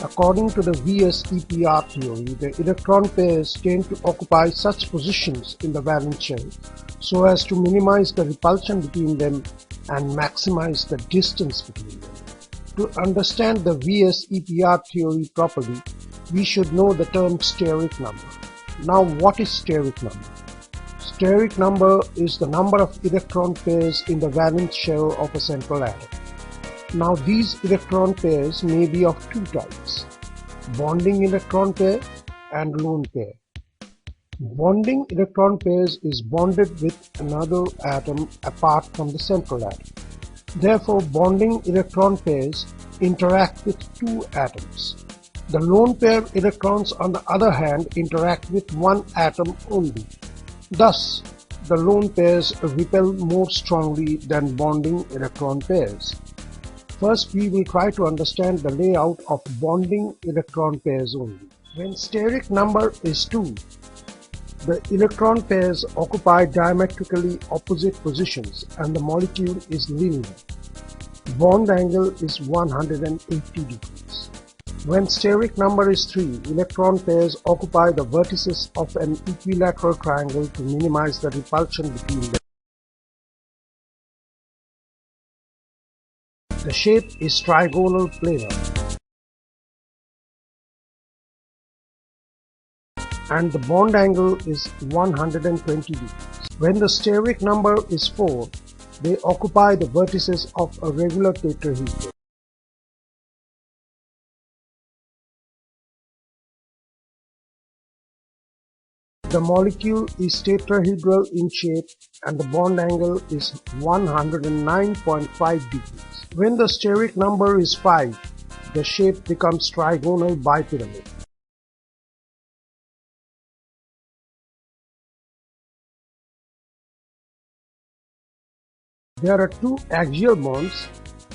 According to the Vsepr theory, the electron pairs tend to occupy such positions in the valence shell so as to minimize the repulsion between them and maximize the distance between them. To understand the Vsepr theory properly, we should know the term steric number. Now, what is steric number? Steric number is the number of electron pairs in the valence shell of a central atom. Now, these electron pairs may be of two types: bonding electron pair and lone pair. Bonding electron pairs is bonded with another atom apart from the central atom. Therefore, bonding electron pairs interact with two atoms. The lone pair electrons, on the other hand, interact with one atom only. Thus, the lone pairs repel more strongly than bonding electron pairs. First, we will try to understand the layout of bonding electron pairs only. When steric number is 2, the electron pairs occupy diametrically opposite positions and the molecule is linear. Bond angle is 180 degrees. When steric number is 3, electron pairs occupy the vertices of an equilateral triangle to minimize the repulsion between them. The shape is trigonal planar, and the bond angle is 120 degrees. When the steric number is 4, they occupy the vertices of a regular tetrahedron. The molecule is tetrahedral in shape and the bond angle is 109.5 degrees. When the steric number is 5, the shape becomes trigonal bipyramid. There are 2 axial bonds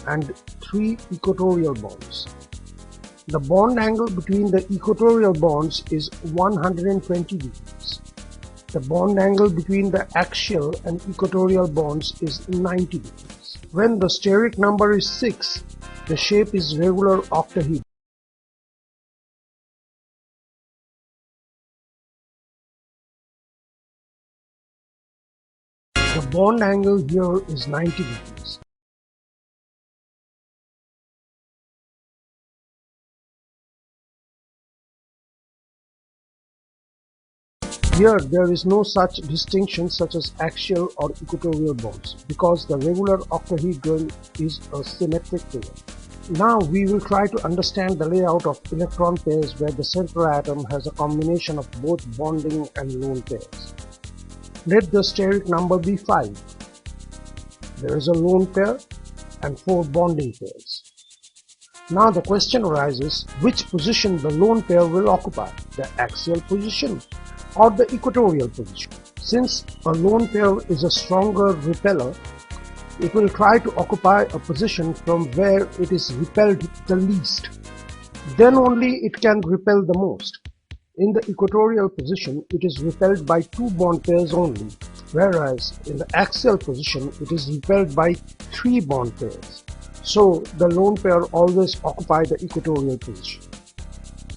and 3 equatorial bonds. The bond angle between the equatorial bonds is 120 degrees. The bond angle between the axial and equatorial bonds is 90 degrees. When the steric number is 6, the shape is regular octahedron. The bond angle here is 90 degrees. Here there is no such distinction such as axial or equatorial bonds because the regular octahedron is a symmetric figure. Now we will try to understand the layout of electron pairs where the central atom has a combination of both bonding and lone pairs. Let the steric number be 5. There is a lone pair and 4 bonding pairs. Now the question arises, which position the lone pair will occupy, the axial position or the equatorial position? Since a lone pair is a stronger repeller, it will try to occupy a position from where it is repelled the least. Then only it can repel the most. In the equatorial position, it is repelled by 2 bond pairs only, whereas in the axial position, it is repelled by 3 bond pairs. So the lone pair always occupy the equatorial position.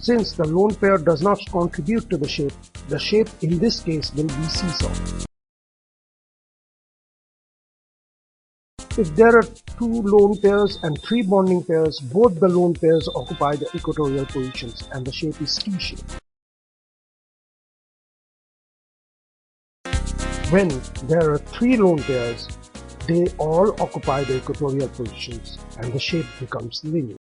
Since the lone pair does not contribute to the shape in this case will be seesaw. If there are 2 lone pairs and 3 bonding pairs, both the lone pairs occupy the equatorial positions and the shape is T-shaped. When there are 3 lone pairs, they all occupy the equatorial positions and the shape becomes linear.